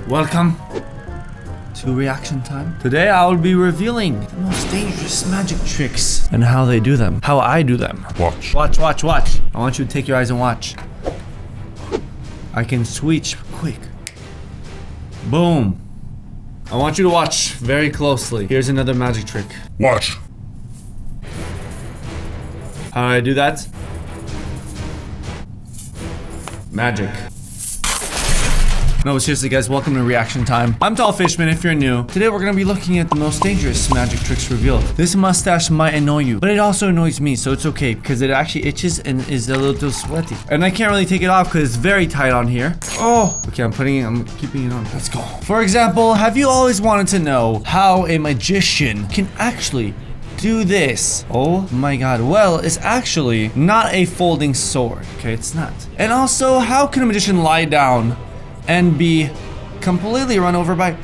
Welcome to Reaction Time. Today I will be revealing the most dangerous magic tricks and how they do them. How I do them. Watch. Watch, watch, watch. I want you to take your eyes and watch. I can switch quick. Boom. I want you to watch very closely. Here's another magic trick. Watch. How do I do that? Magic. No, seriously guys, welcome to Reaction Time. I'm Tall Fishman if you're new. Today we're gonna be looking at the most dangerous magic tricks revealed. This mustache might annoy you, but it also annoys me, so it's okay because it actually itches and is a little sweaty. And I can't really take it off because it's very tight on here. Oh, okay, I'm keeping it on. Let's go. For example, have you always wanted to know how a magician can actually do this? Oh my god. Well, it's actually not a folding sword. Okay, it's not. And also, how can a magician lie down and be completely run over by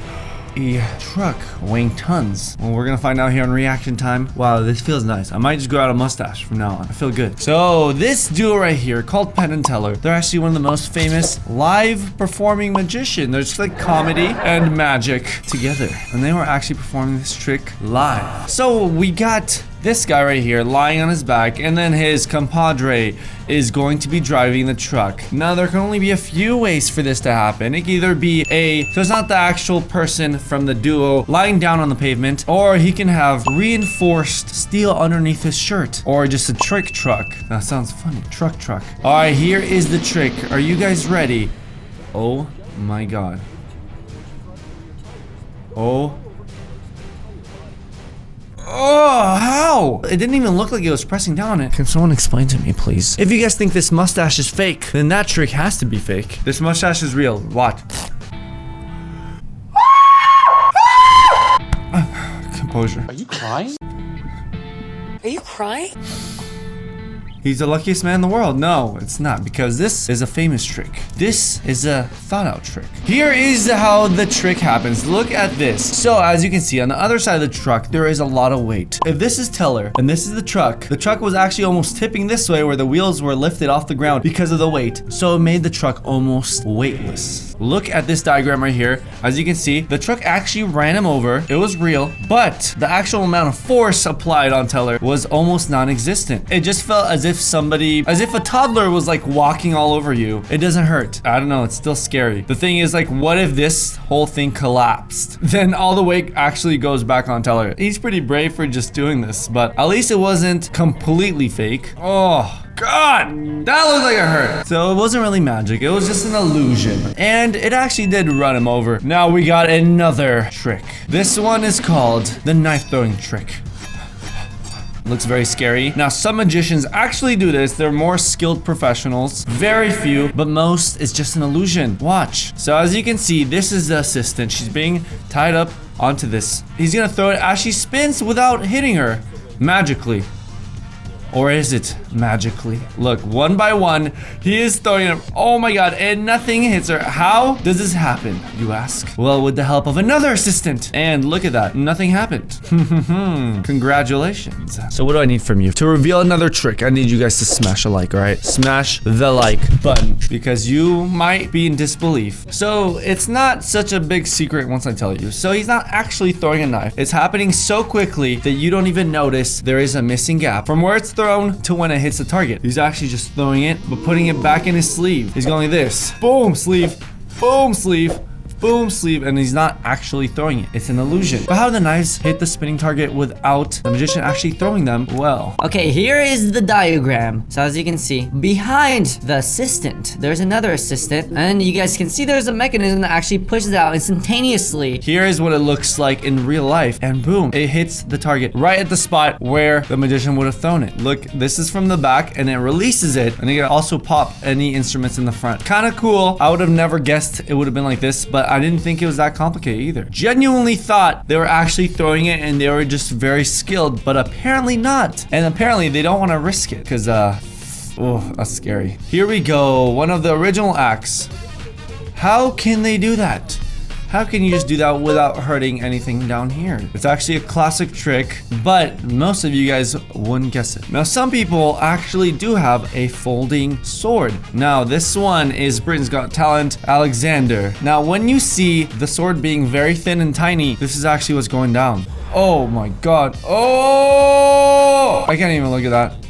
a truck weighing tons? Well, we're gonna find out here on Reaction Time. Wow, this feels nice. I might just grow out a mustache from now on. I feel good. So this duo right here called Penn and Teller, they're actually one of the most famous live performing magicians. They're just like comedy and magic together, and they were actually performing this trick live. So we got this guy right here lying on his back, and then his compadre is going to be driving the truck. Now there can only be a few ways for this to happen. It can either be so it's not the actual person from the duo lying down on the pavement, or he can have reinforced steel underneath his shirt, or just a trick truck. That sounds funny. Truck. All right, here is the trick. Are you guys ready? Oh my god. Oh, how? It didn't even look like it was pressing down on it. Can someone explain to me, please? If you guys think this mustache is fake, then that trick has to be fake. This mustache is real. What? Composure. Are you crying? Are you crying? He's the luckiest man in the world. No, it's not, because this is a famous trick. This is a thought out trick. Here is how the trick happens. Look at this. So as you can see on the other side of the truck, there is a lot of weight. If this is Teller and this is the truck was actually almost tipping this way where the wheels were lifted off the ground because of the weight. So it made the truck almost weightless. Look at this diagram right here. As you can see, the truck actually ran him over. It was real, but the actual amount of force applied on Teller was almost non-existent. It just felt as if a toddler was like walking all over you. It doesn't hurt. I don't know, it's still scary. The thing is, like, what if this whole thing collapsed? Then all the weight actually goes back on Teller. He's pretty brave for just doing this, but at least it wasn't completely fake. Oh god, that looked like it hurt. So it wasn't really magic, it was just an illusion, and it actually did run him over. Now we got another trick. This one is called the knife throwing trick. Looks very scary. Now, some magicians actually do this. They're more skilled professionals. Very few, but most is just an illusion. Watch. So as you can see, this is the assistant. She's being tied up onto this. He's gonna throw it as she spins without hitting her. Magically. Or is it magically? Look, one by one, he is throwing it. Oh my god, and nothing hits her. How does this happen, you ask? Well, with the help of another assistant. And look at that, nothing happened. Congratulations. So what do I need from you? To reveal another trick, I need you guys to smash a like, all right? Smash the like button, because you might be in disbelief. So it's not such a big secret once I tell you. So he's not actually throwing a knife. It's happening so quickly that you don't even notice there is a missing gap from where it's thrown to when it hits the target. He's actually just throwing it, but putting it back in his sleeve. He's going like this. Boom, sleeve. Boom, sleeve. Boom, sleeve, and he's not actually throwing it. It's an illusion. But how do the knives hit the spinning target without the magician actually throwing them? Well, Okay, here is the diagram. So as you can see, behind the assistant, there's another assistant, and you guys can see there's a mechanism that actually pushes it out instantaneously. here is what it looks like in real life, and boom, it hits the target right at the spot where the magician would have thrown it. Look, this is from the back, and it releases it, and you can also pop any instruments in the front. Kind of cool. I would have never guessed it would have been like this, but I didn't think it was that complicated either. Genuinely thought they were actually throwing it and they were just very skilled, but apparently not. And apparently they don't want to risk it because, oh, that's scary. Here we go. One of the original acts. How can they do that? How can you just do that without hurting anything down here? It's actually a classic trick, but most of you guys wouldn't guess it. Now, some people actually do have a folding sword. Now, this one is Britain's Got Talent, Alexander. Now, when you see the sword being very thin and tiny, this is actually what's going down. Oh my god. Oh! I can't even look at that.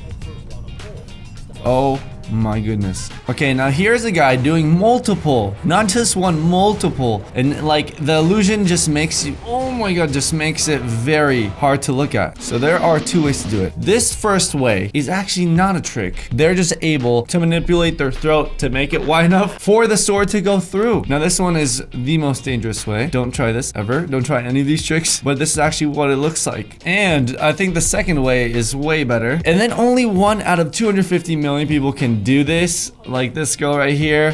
Oh my goodness. Okay, now here's a guy doing multiple, not just one, multiple, and like the illusion just makes you, oh my god, just makes it very hard to look at. So there are two ways to do it. This first way is actually not a trick. They're just able to manipulate their throat to make it wide enough for the sword to go through. Now this one is the most dangerous way. Don't try this ever. Don't try any of these tricks, but this is actually what it looks like. And I think the second way is way better. And then only 1 out of 250 million people can do this, like this girl right here.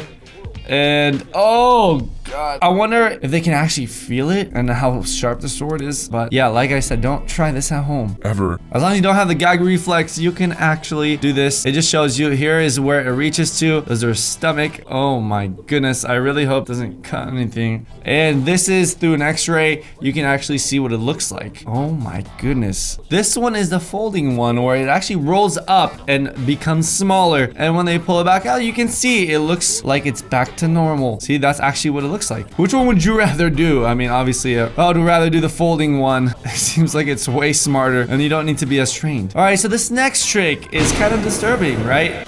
And oh god, I wonder if they can actually feel it and how sharp the sword is. But yeah, like I said, don't try this at home ever. As long as you don't have the gag reflex, you can actually do this. It just shows you here is where it reaches to. There's her stomach. Oh my goodness, I really hope it doesn't cut anything. And this is through an x-ray. You can actually see what it looks like. Oh my goodness. This one is the folding one where it actually rolls up and becomes smaller, and when they pull it back out, you can see it looks like it's back to normal. See, that's actually what it looks like. Which one would you rather do? I mean, obviously, I would rather do the folding one. It seems like it's way smarter and you don't need to be as trained. All right, so this next trick is kind of disturbing, right?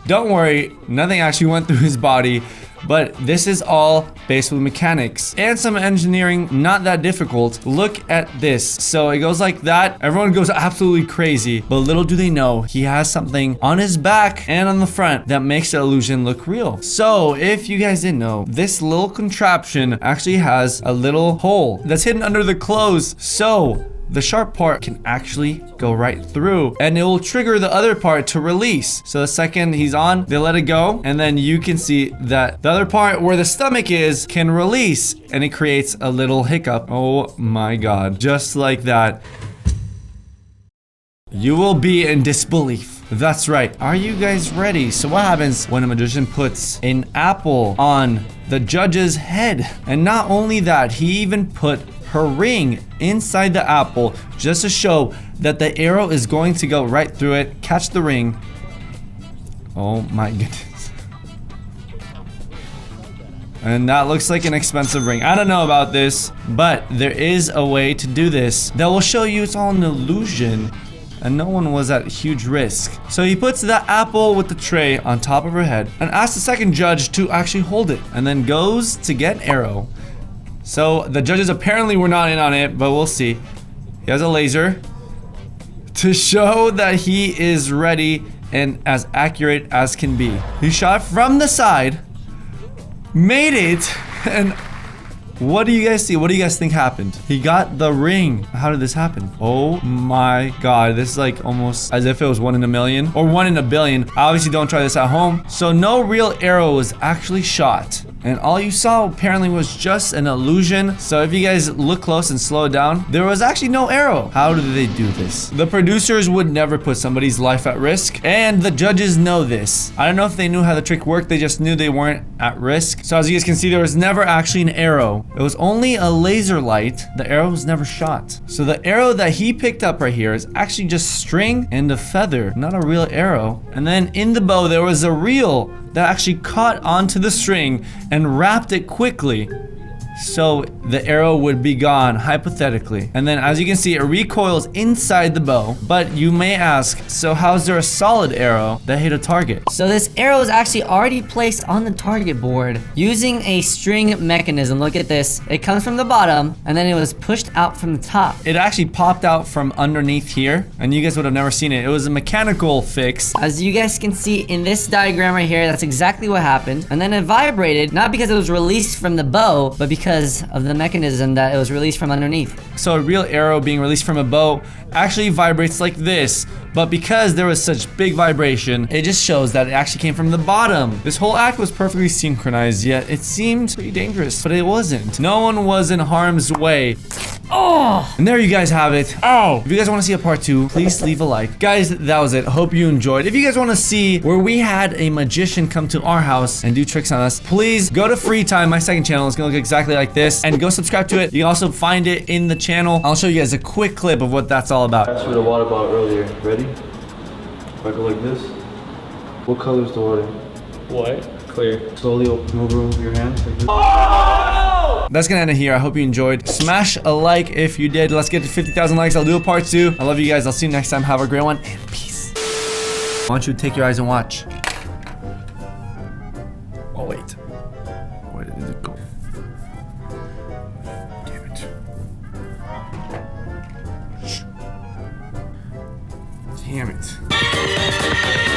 Don't worry, nothing actually went through his body. But this is all based with mechanics and some engineering, not that difficult. Look at this. So it goes like that. Everyone goes absolutely crazy, but little do they know he has something on his back and on the front that makes the illusion look real. So if you guys didn't know, this little contraption actually has a little hole that's hidden under the clothes. So the sharp part can actually go right through, and it will trigger the other part to release. So the second he's on, they let it go, and then you can see that the other part where the stomach is can release, and it creates a little hiccup. Oh my god. Just like that. You will be in disbelief. That's right. Are you guys ready? So what happens when a magician puts an apple on the judge's head? And not only that, he even put her ring inside the apple just to show that the arrow is going to go right through it, catch the ring. Oh my goodness. And that looks like an expensive ring. I don't know about this, but there is a way to do this that will show you it's all an illusion and no one was at huge risk. So he puts the apple with the tray on top of her head and asks the second judge to actually hold it, and then goes to get an arrow. So the judges apparently were not in on it, but we'll see. He has a laser to show that he is ready and as accurate as can be. He shot from the side, made it, and what do you guys see? What do you guys think happened? He got the ring. How did this happen? Oh my god. This is like almost as if it was 1 in a million or 1 in a billion. Obviously, don't try this at home. So no real arrow was actually shot. And all you saw apparently was just an illusion. So if you guys look close and slow it down, there was actually no arrow. How did they do this? The producers would never put somebody's life at risk, and the judges know this. I don't know if they knew how the trick worked. They just knew they weren't at risk. So as you guys can see, there was never actually an arrow. It was only a laser light. The arrow was never shot. So the arrow that he picked up right here is actually just string and a feather, not a real arrow. And then in the bow, there was a reel that actually caught onto the string and wrapped it quickly, so the arrow would be gone, hypothetically. And then as you can see, it recoils inside the bow. But you may ask, so how's there a solid arrow that hit a target? So this arrow is actually already placed on the target board using a string mechanism. Look at this. It comes from the bottom, and then it was pushed out from the top. It actually popped out from underneath here, and you guys would have never seen it. It was a mechanical fix. As you guys can see in this diagram right here, that's exactly what happened. And then it vibrated, not because it was released from the bow, but because of the mechanism that it was released from underneath. So a real arrow being released from a bow actually vibrates like this, but because there was such big vibration, it just shows that it actually came from the bottom. This whole act was perfectly synchronized, yet it seemed pretty dangerous, but it wasn't. No one was in harm's way. Oh! And there you guys have it. Ow! If you guys want to see a part 2, please leave a like. Guys, that was it. Hope you enjoyed. If you guys want to see where we had a magician come to our house and do tricks on us, please go to Free Time, my second channel. It's gonna look exactly like this. And go subscribe to it. You can also find it in the channel. I'll show you guys a quick clip of what that's all about. That's for the water bottle earlier. Ready? If I go like this, what color is the water? White. Clear. Slowly move your hands like this. That's gonna end it here. I hope you enjoyed. Smash a like if you did. Let's get to 50,000 likes. I'll do a part 2. I love you guys. I'll see you next time. Have a great one and peace. Why don't you take your eyes and watch? Oh wait. Where did it go? Damn it. Damn it.